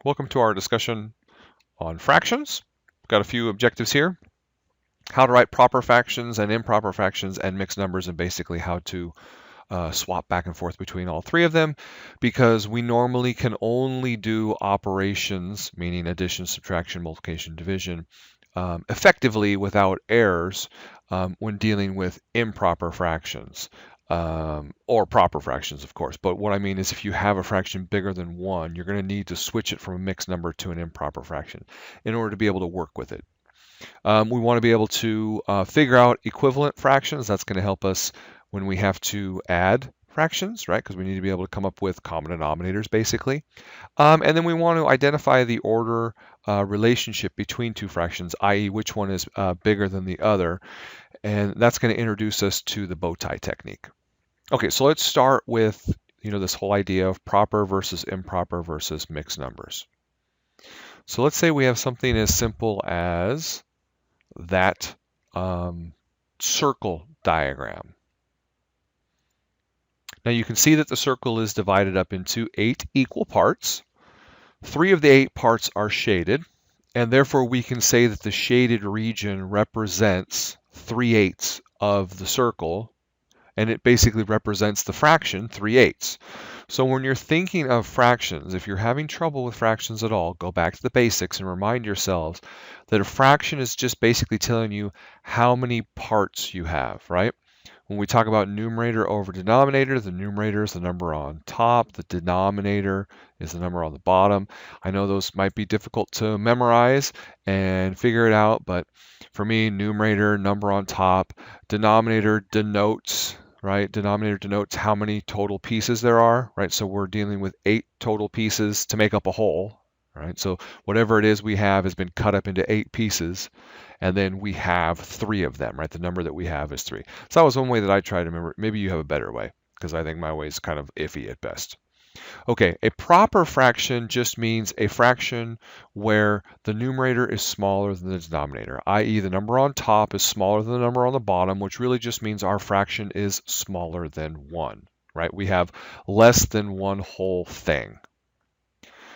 Welcome to our discussion on fractions. Got a few objectives here. How to write proper fractions and improper fractions and mixed numbers, and basically how to swap back and forth between all three of them, because we normally can only do operations, meaning addition, subtraction, multiplication, division, effectively without errors when dealing with improper fractions. Or proper fractions, of course. But what I mean is if you have a fraction bigger than 1, you're going to need to switch it from a mixed number to an improper fraction in order to be able to work with it. We want to be able to figure out equivalent fractions. That's going to help us when we have to add fractions, right? Because we need to be able to come up with common denominators, basically. And then we want to identify the order relationship between two fractions, i.e. which one is bigger than the other. And that's going to introduce us to the bow tie technique. Okay, so let's start with this whole idea of proper versus improper versus mixed numbers. So let's say we have something as simple as that circle diagram. Now you can see that the circle is divided up into 8 equal parts. 3 of the 8 parts are shaded, and therefore we can say that the shaded region represents 3/8 of the circle, and it basically represents the fraction 3/8. So when you're thinking of fractions, if you're having trouble with fractions at all, go back to the basics and remind yourselves that a fraction is just basically telling you how many parts you have, right? When we talk about numerator over denominator, the numerator is the number on top, the denominator is the number on the bottom. I know those might be difficult to memorize and figure it out, but for me, numerator, number on top, denominator denotes, right? Denominator denotes how many total pieces there are, right? So we're dealing with 8 total pieces to make up a whole, right? So whatever it is we have has been cut up into 8 pieces, and then we have 3 of them, right? The number that we have is 3. So that was one way that I tried to remember. Maybe you have a better way, because I think my way is kind of iffy at best. Okay, a proper fraction just means a fraction where the numerator is smaller than the denominator, i.e. the number on top is smaller than the number on the bottom, which really just means our fraction is smaller than 1, right? We have less than one whole thing.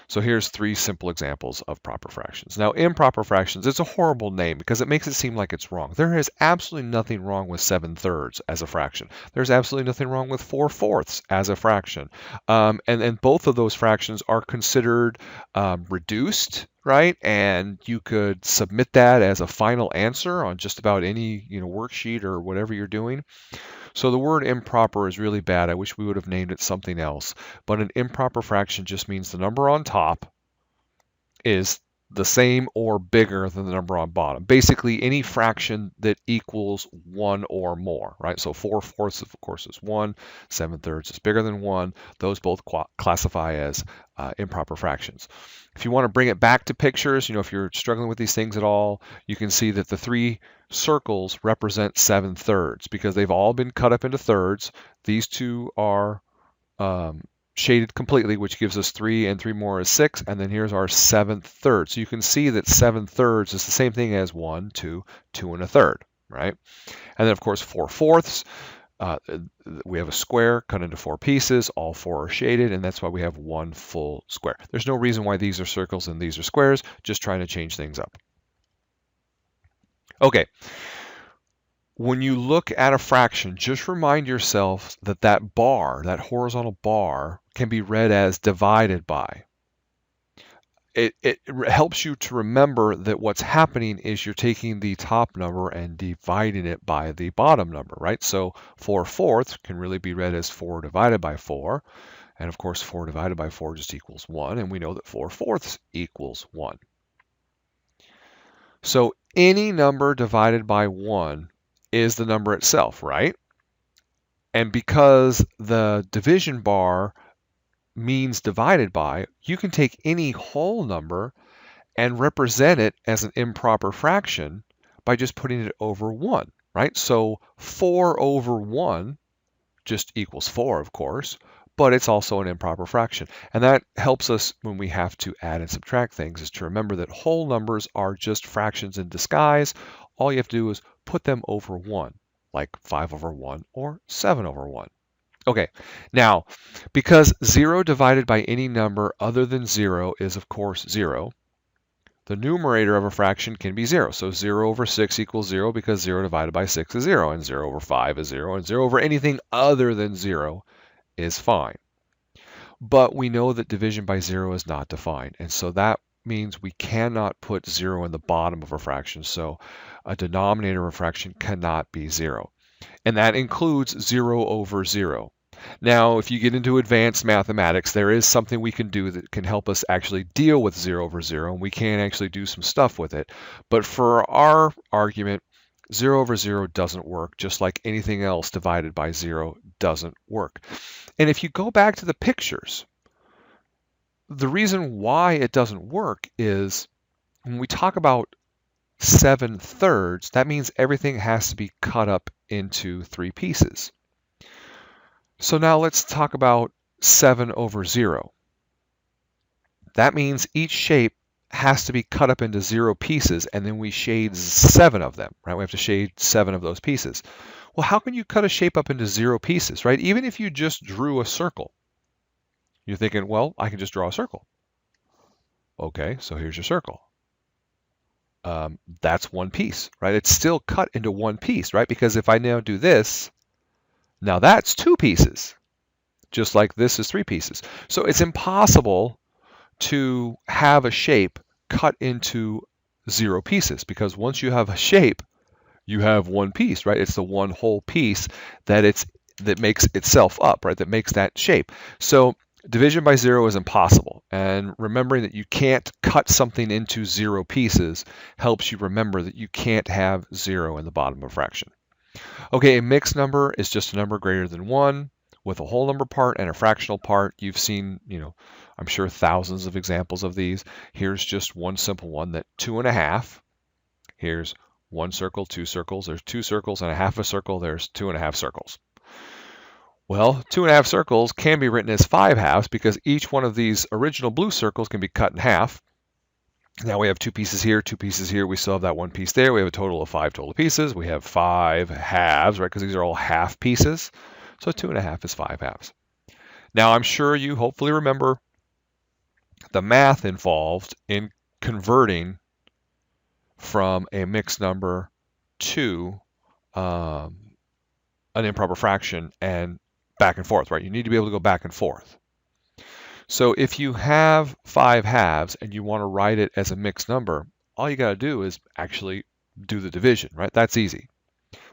So here's 3 simple examples of proper fractions. Now, improper fractions, it's a horrible name because it makes it seem like it's wrong. There is absolutely nothing wrong with 7/3 as a fraction. There's absolutely nothing wrong with 4/4 as a fraction. And both of those fractions are considered reduced, right? And you could submit that as a final answer on just about any worksheet or whatever you're doing. So the word improper is really bad. I wish we would have named it something else. But an improper fraction just means the number on top is the same or bigger than the number on bottom. Basically, any fraction that equals 1 or more, right? So 4/4, of course, is 1. 7/3 is bigger than 1. Those both classify as improper fractions. If you want to bring it back to pictures, if you're struggling with these things at all, you can see that the 3 circles represent 7/3 because they've all been cut up into thirds. These 2 are shaded completely, which gives us 3, and 3 more is 6, and then here's our 7th third. So you can see that 7/3 is the same thing as 1, 2, 2 1/3, right? And then of course 4/4, we have a square cut into 4 pieces, all 4 are shaded, and that's why we have 1 full square. There's no reason why these are circles and these are squares, just trying to change things up. Okay. When you look at a fraction, just remind yourself that that bar, that horizontal bar, can be read as divided by. It helps you to remember that what's happening is you're taking the top number and dividing it by the bottom number, right? So 4/4 can really be read as 4 divided by 4. And of course, 4 divided by 4 just equals 1. And we know that 4/4 equals 1. So any number divided by 1 is the number itself, right? And because the division bar means divided by, you can take any whole number and represent it as an improper fraction by just putting it over 1, right? So 4/1 just equals 4, of course, but it's also an improper fraction. And that helps us when we have to add and subtract things, is to remember that whole numbers are just fractions in disguise. All you have to do is put them over 1, like 5/1 or 7/1. Okay, now, because 0 divided by any number other than 0 is, of course, 0, the numerator of a fraction can be 0. So 0 over 6 equals 0 because 0 divided by 6 is 0, and 0 over 5 is 0, and 0 over anything other than 0 is fine. But we know that division by 0 is not defined, and so that means we cannot put 0 in the bottom of a fraction. So a denominator of a fraction cannot be 0. And that includes 0 over 0. Now, if you get into advanced mathematics, there is something we can do that can help us actually deal with 0 over 0, and we can actually do some stuff with it. But for our argument, 0 over 0 doesn't work, just like anything else divided by 0 doesn't work. And if you go back to the pictures, the reason why it doesn't work is when we talk about 7/3, that means everything has to be cut up into 3 pieces. So now let's talk about 7 over 0. That means each shape has to be cut up into 0 pieces, and then we shade 7 of them, right? We have to shade 7 of those pieces. Well, how can you cut a shape up into 0 pieces, right? Even if you just drew a circle, you're thinking, well, I can just draw a circle. Okay, so here's your circle. That's one piece, right? It's still cut into one piece, right? Because if I now do this, now that's 2 pieces, just like this is 3 pieces. So it's impossible to have a shape cut into 0 pieces, because once you have a shape, you have one piece, right? It's the one whole piece that makes itself up, right? That makes that shape. So division by 0 is impossible, and remembering that you can't cut something into 0 pieces helps you remember that you can't have 0 in the bottom of a fraction. Okay, a mixed number is just a number greater than 1 with a whole number part and a fractional part. You've seen, I'm sure thousands of examples of these. Here's just one simple one, that 2.5. Here's one circle, 2 circles. There's 2 circles and a half a circle. There's 2.5 circles. Well, 2.5 circles can be written as 5 halves because each one of these original blue circles can be cut in half. Now we have 2 pieces here, 2 pieces here. We still have that one piece there. We have a total of 5 total pieces. We have 5 halves, right? Because these are all half pieces. So 2.5 is 5 halves. Now I'm sure you hopefully remember the math involved in converting from a mixed number to an improper fraction and back and forth, right? You need to be able to go back and forth. So if you have 5 halves and you want to write it as a mixed number, all you got to do is actually do the division, right? That's easy.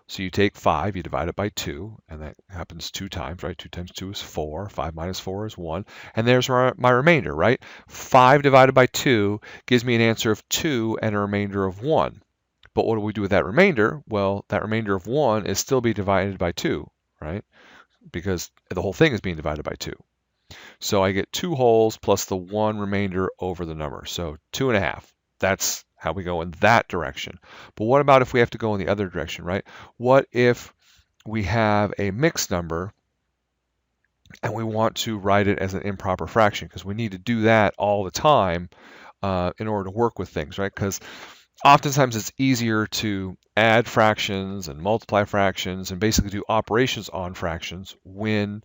So you take 5, you divide it by 2, and that happens 2 times, right? 2 times 2 is 4. 5 minus 4 is 1. And there's my remainder, right? 5 divided by 2 gives me an answer of 2 and a remainder of 1. But what do we do with that remainder? Well, that remainder of 1 is still being divided by 2, right? Because the whole thing is being divided by 2. So I get 2 wholes plus the 1 remainder over the number. So 2.5. That's how we go in that direction. But what about if we have to go in the other direction, right? What if we have a mixed number and we want to write it as an improper fraction? Because we need to do that all the time in order to work with things, right? Because oftentimes it's easier to add fractions and multiply fractions and basically do operations on fractions when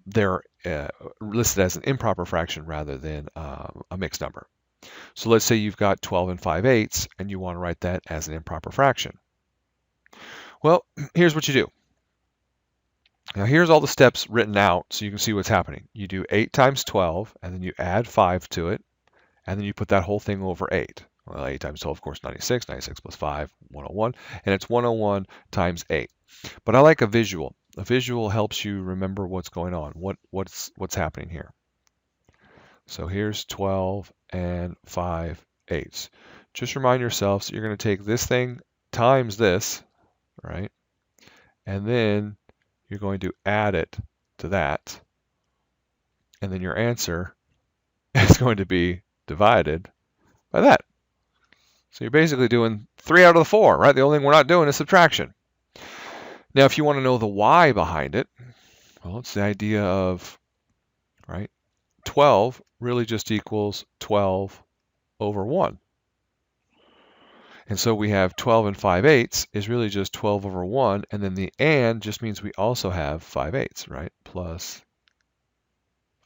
they're listed as an improper fraction rather than a mixed number. So let's say you've got 12 and 5/8 and you want to write that as an improper fraction. Well, here's what you do. Now here's all the steps written out so you can see what's happening. You do 8 times 12 and then you add 5 to it and then you put that whole thing over 8. Well, 8 times 12, of course, 96. 96 plus 5, 101. And it's 101 times 8. But I like a visual. A visual helps you remember what's going on, what's happening here. So here's 12 and 5/8. Just remind yourselves that you're going to take this thing times this, right? And then you're going to add it to that. And then your answer is going to be divided by that. So you're basically doing 3 out of the 4, right? The only thing we're not doing is subtraction. Now, if you want to know the why behind it, well, it's the idea of, right, 12 really just equals 12 over 1. And so we have 12 and 5/8 is really just 12 over 1, and then the and just means we also have 5/8, right? Plus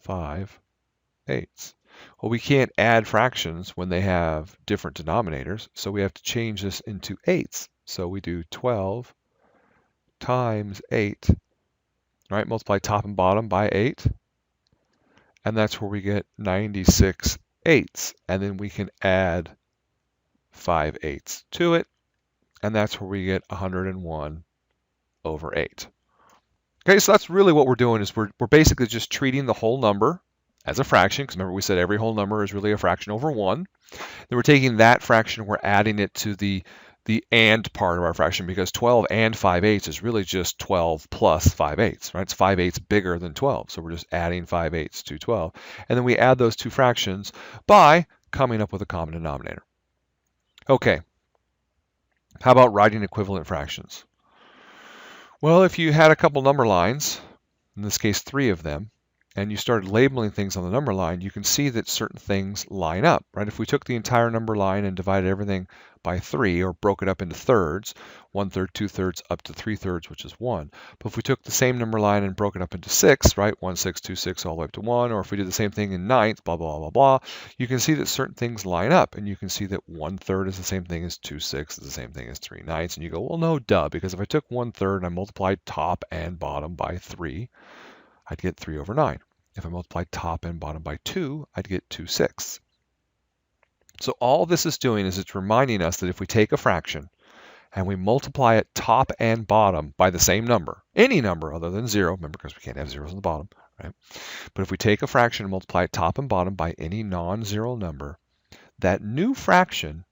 5/8. Well, we can't add fractions when they have different denominators, so we have to change this into eighths. So we do 12 times 8, right? Multiply top and bottom by 8, and that's where we get 96/8. And then we can add 5/8 to it, and that's where we get 101/8. Okay, so that's really what we're doing is we're basically just treating the whole number as a fraction, because remember we said every whole number is really a fraction over 1. Then we're taking that fraction, we're adding it to the and part of our fraction, because 12 and 5/8 is really just 12 plus 5/8, right? It's 5/8 bigger than 12, so we're just adding 5/8 to 12. And then we add those two fractions by coming up with a common denominator. Okay, how about writing equivalent fractions? Well, if you had a couple number lines, in this case 3 of them, and you started labeling things on the number line, you can see that certain things line up, right? If we took the entire number line and divided everything by 3, or broke it up into thirds, 1/3, 2/3, up to 3/3, which is 1. But if we took the same number line and broke it up into 6, right, 1, 6, 2, 6, all the way up to 1, or if we did the same thing in ninths, blah, blah, blah, blah, you can see that certain things line up, and you can see that 1/3 is the same thing as 2/6 is the same thing as 3/9, and you go, well, no, duh, because if I took 1/3 and I multiplied top and bottom by 3, I'd get 3/9. If I multiplied top and bottom by 2, I'd get 2/6. So all this is doing is it's reminding us that if we take a fraction and we multiply it top and bottom by the same number, any number other than 0, remember, because we can't have zeros on the bottom, right? But if we take a fraction and multiply it top and bottom by any non-zero number, that new fraction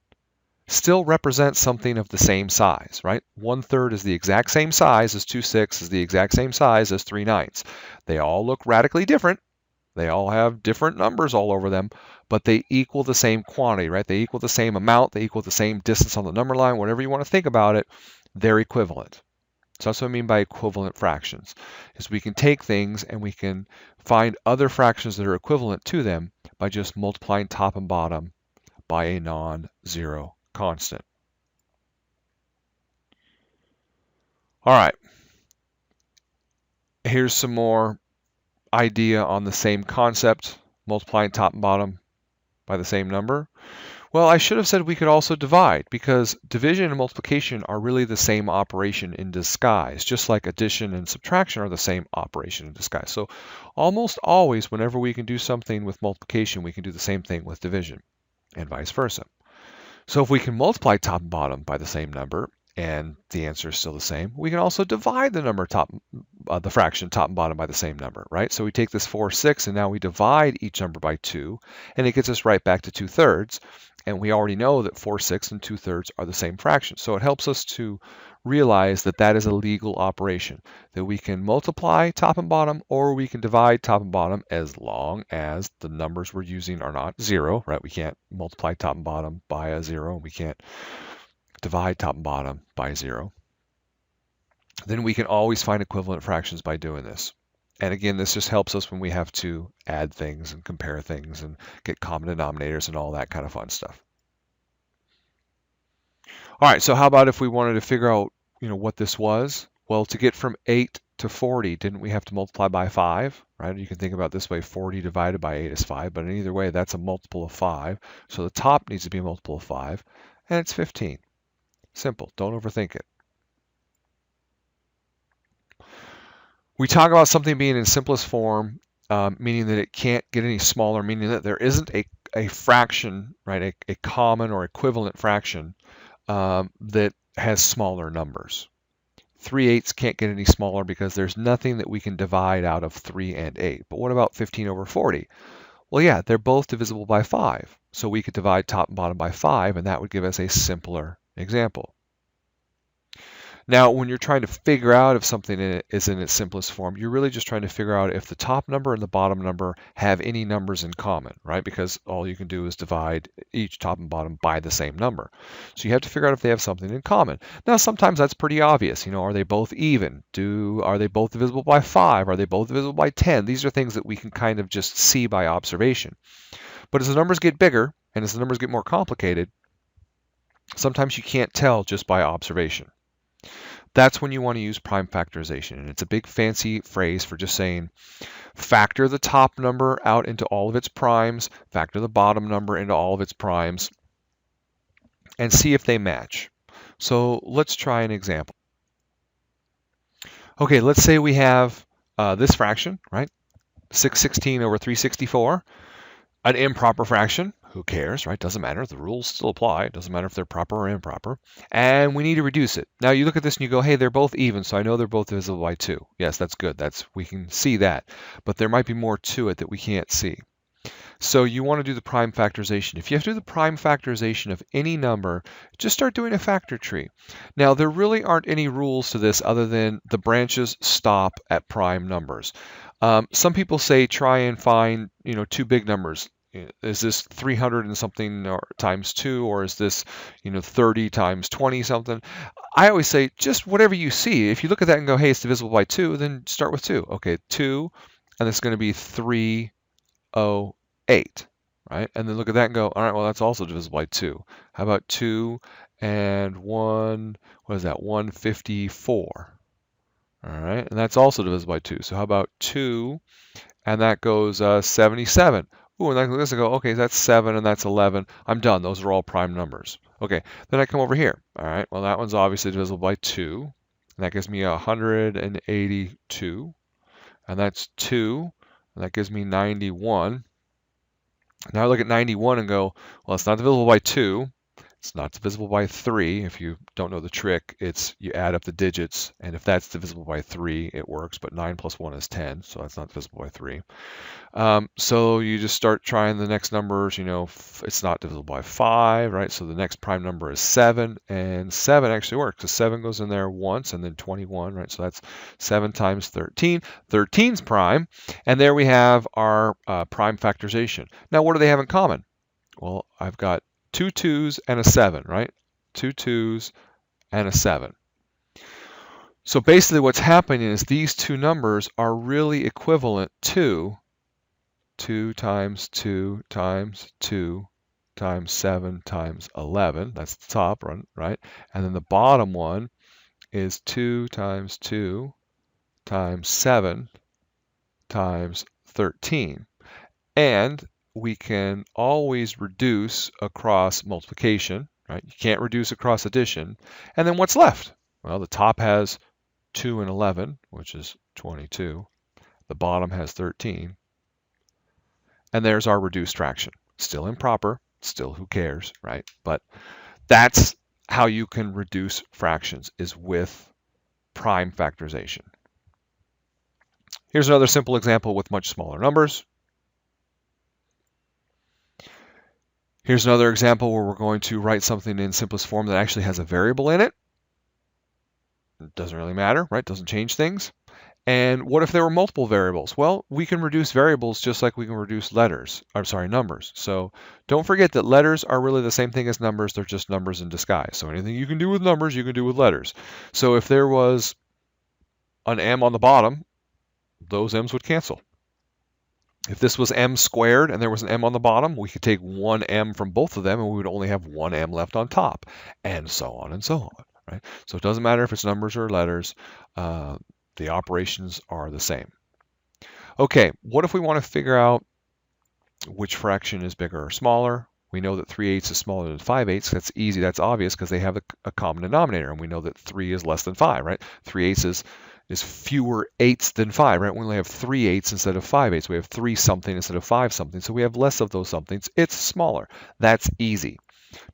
still represents something of the same size, right? 1/3 is the exact same size as 2/6, is the exact same size as 3/9. They all look radically different. They all have different numbers all over them, but they equal the same quantity, right? They equal the same amount, they equal the same distance on the number line, whatever you want to think about it, they're equivalent. So that's what I mean by equivalent fractions, is we can take things and we can find other fractions that are equivalent to them by just multiplying top and bottom by a non-zero constant. All right, here's some more idea on the same concept, multiplying top and bottom by the same number. Well, I should have said we could also divide, because division and multiplication are really the same operation in disguise, just like addition and subtraction are the same operation in disguise. So almost always, whenever we can do something with multiplication, we can do the same thing with division, and vice versa. So if we can multiply top and bottom by the same number, and the answer is still the same, we can also divide the number the fraction top and bottom by the same number, right? So we take this 4/6, and now we divide each number by 2, and it gets us right back to 2/3. And we already know that 4/6 and 2/3 are the same fraction. So it helps us to realize that that is a legal operation, that we can multiply top and bottom, or we can divide top and bottom, as long as the numbers we're using are not 0, right? We can't multiply top and bottom by a 0. We can't divide top and bottom by 0. Then we can always find equivalent fractions by doing this. And again, this just helps us when we have to add things and compare things and get common denominators and all that kind of fun stuff. All right, so how about if we wanted to figure out, what this was? Well, to get from 8 to 40, didn't we have to multiply by 5, right? You can think about it this way, 40 divided by 8 is 5, but in either way, that's a multiple of 5. So the top needs to be a multiple of 5, and it's 15. Simple, don't overthink it. We talk about something being in simplest form, meaning that it can't get any smaller, meaning that there isn't a fraction, right, a common or equivalent fraction that has smaller numbers. 3/8 can't get any smaller because there's nothing that we can divide out of 3 and 8. But what about 15/40? Well, yeah, they're both divisible by 5. So we could divide top and bottom by 5, and that would give us a simpler example. Now, when you're trying to figure out if something is in its simplest form, you're really just trying to figure out if the top number and the bottom number have any numbers in common, right? Because all you can do is divide each top and bottom by the same number. So you have to figure out if they have something in common. Now, sometimes that's pretty obvious. Are they both even? Are they both divisible by 5? Are they both divisible by 10? These are things that we can kind of just see by observation. But as the numbers get bigger and as the numbers get more complicated, Sometimes you can't tell just by observation. That's when you want to use prime factorization. And it's a big fancy phrase for just saying factor the top number out into all of its primes, factor the bottom number into all of its primes, and see if they match. So let's try an example. Okay, let's say we have this fraction, right? 616 over 364, an improper fraction. Who cares, right? Doesn't matter. The rules still apply. It doesn't matter if they're proper or improper. And we need to reduce it. Now you look at this and you go, hey, they're both even, so I know they're both divisible by 2. Yes, that's good. We can see that. But there might be more to it that we can't see. So you want to do the prime factorization. If you have to do the prime factorization of any number, just start doing a factor tree. Now, there really aren't any rules to this other than the branches stop at prime numbers. Some people say try and find, two big numbers. Is this 300 and something or times 2, or is this 30 times 20 something? I always say just whatever you see. If you look at that and go, hey, it's divisible by 2, then start with 2. Okay, 2, and it's going to be 308, right? And then look at that and go, all right, well, that's also divisible by 2. How about 2 and 1, what is that, 154? All right, and that's also divisible by 2. So how about 2, and that goes 77. Ooh, and then this will go, okay, that's 7 and that's 11. I'm done. Those are all prime numbers. Okay, then I come over here. All right, well, that one's obviously divisible by 2. And that gives me 182. And that's 2. And that gives me 91. Now I look at 91 and go, well, it's not divisible by 2. It's not divisible by 3. If you don't know the trick, it's you add up the digits, and if that's divisible by 3, it works, but 9 plus 1 is 10, so that's not divisible by 3. So you just start trying the next numbers. It's not divisible by 5, right? So the next prime number is 7, and 7 actually works. So 7 goes in there once, and then 21, right? So that's 7 times 13. 13's prime, and there we have our prime factorization. Now, what do they have in common? Well, I've got 2 2's and a 7, right? 2 2's and a 7. So basically what's happening is these two numbers are really equivalent to 2 times 2 times 2 times 7 times 11. That's the top one, right? And then the bottom one is 2 times 2 times 7 times 13. And we can always reduce across multiplication, right? You can't reduce across addition. And then what's left? Well, the top has 2 and 11, which is 22. The bottom has 13. And there's our reduced fraction. Still improper, still who cares, right? But that's how you can reduce fractions, is with prime factorization. Here's another simple example with much smaller numbers. Here's another example where we're going to write something in simplest form that actually has a variable in it. It doesn't really matter, right? Doesn't change things. And what if there were multiple variables? Well, we can reduce variables just like we can reduce numbers. So don't forget that letters are really the same thing as numbers. They're just numbers in disguise. So anything you can do with numbers, you can do with letters. So if there was an m on the bottom, those m's would cancel. If this was m squared and there was an m on the bottom, we could take one m from both of them and we would only have one m left on top, and so on and so on, right? So it doesn't matter if it's numbers or letters, the operations are the same. Okay, what if we want to figure out which fraction is bigger or smaller? We know that 3/8 is smaller than 5/8. That's easy, that's obvious, because they have a common denominator, and we know that 3 is less than 5, right? 3/8 is fewer eighths than 5, right? We only have 3/8 instead of 5/8. We have 3 something instead of 5 something, so we have less of those somethings. It's smaller. That's easy.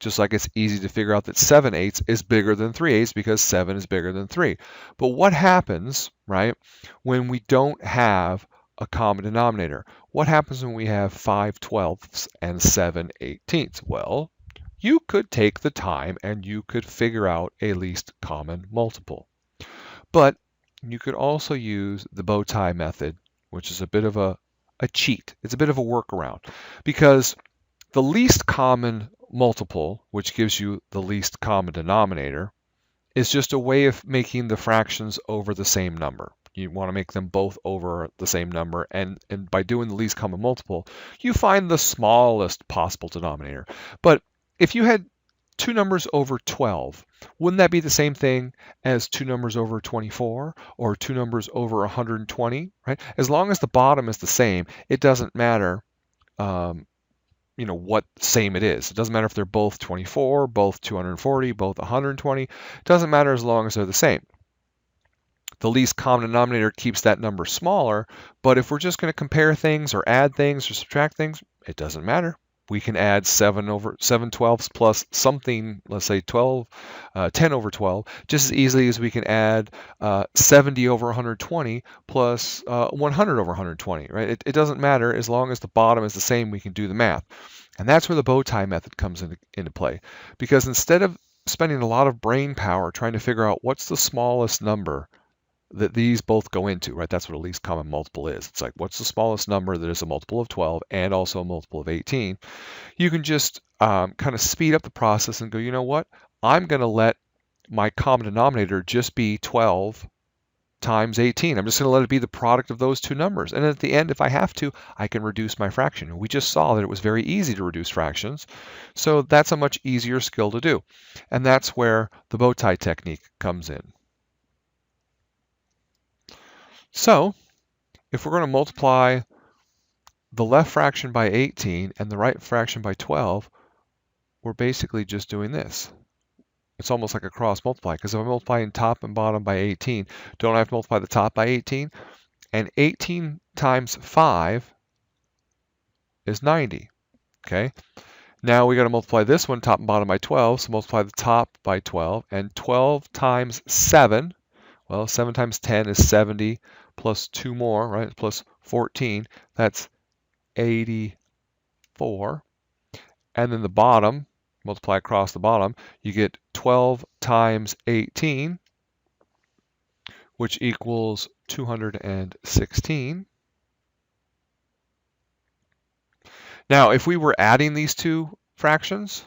Just like it's easy to figure out that 7/8 is bigger than 3/8 because 7 is bigger than 3. But what happens, right, when we don't have a common denominator? What happens when we have 5/12 and 7/18? Well, you could take the time and you could figure out a least common multiple. But you could also use the bow tie method, which is a bit of a cheat. It's a bit of a workaround, because the least common multiple, which gives you the least common denominator, is just a way of making the fractions over the same number. You want to make them both over the same number, and by doing the least common multiple, you find the smallest possible denominator. But if you had two numbers over 12. Wouldn't that be the same thing as two numbers over 24 or two numbers over 120, right? As long as the bottom is the same, it doesn't matter what same it is. It doesn't matter if they're both 24, both 240, both 120. It doesn't matter as long as they're the same. The least common denominator keeps that number smaller, but if we're just going to compare things or add things or subtract things, it doesn't matter. We can add 7 twelfths plus something, let's say 10 over 12, just as easily as we can add 70 over 120 plus 100 over 120, right? It doesn't matter as long as the bottom is the same, we can do the math. And that's where the bow tie method comes into play. Because instead of spending a lot of brain power trying to figure out what's the smallest number that these both go into, right? That's what a least common multiple is. It's like, what's the smallest number that is a multiple of 12 and also a multiple of 18? You can just kind of speed up the process and go, you know what? I'm going to let my common denominator just be 12 times 18. I'm just going to let it be the product of those two numbers. And at the end, if I have to, I can reduce my fraction. We just saw that it was very easy to reduce fractions. So that's a much easier skill to do. And that's where the bow tie technique comes in. So if we're going to multiply the left fraction by 18 and the right fraction by 12, we're basically just doing this. It's almost like a cross multiply, because if I'm multiplying top and bottom by 18, don't I have to multiply the top by 18? And 18 times 5 is 90, okay? Now we got to multiply this one, top and bottom, by 12, so multiply the top by 12, and 12 times 7, well, 7 times 10 is 70, plus 2 more, right, plus 14, that's 84. And then the bottom, multiply across the bottom, you get 12 times 18, which equals 216. Now, if we were adding these two fractions,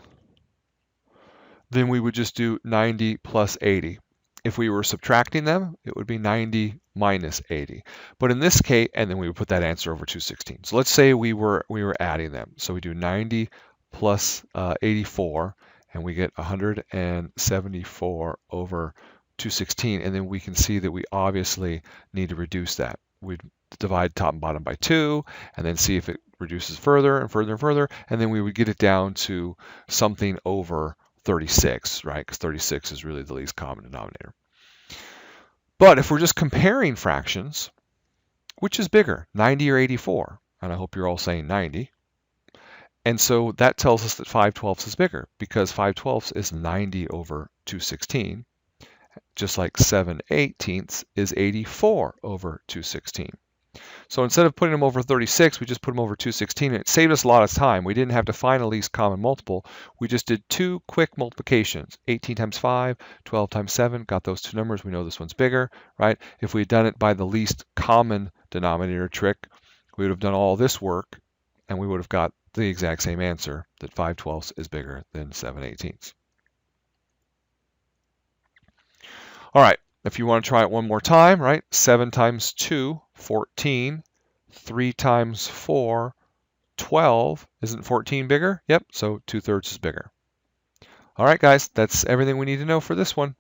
then we would just do 90 plus 80. If we were subtracting them, it would be 90 minus 80. But in this case, and then we would put that answer over 216. So let's say we were adding them. So we do 90 plus 84, and we get 174 over 216. And then we can see that we obviously need to reduce that. We'd divide top and bottom by 2, and then see if it reduces further and further and further. And then we would get it down to something over 36, right? Because 36 is really the least common denominator. But if we're just comparing fractions, which is bigger, 90 or 84? And I hope you're all saying 90. And so that tells us that 5/12 is bigger, because 5/12 is 90 over 216, just like 7/18 is 84 over 216. So instead of putting them over 36, we just put them over 216, and it saved us a lot of time. We didn't have to find a least common multiple. We just did two quick multiplications, 18 times 5, 12 times 7, got those two numbers. We know this one's bigger, right? If we had done it by the least common denominator trick, we would have done all this work, and we would have got the exact same answer, that 5/12 is bigger than 7/18. All right. If you want to try it one more time, right? 7 times 2, 14. 3 times 4, 12. Isn't 14 bigger? Yep, so 2/3 is bigger. All right, guys, that's everything we need to know for this one.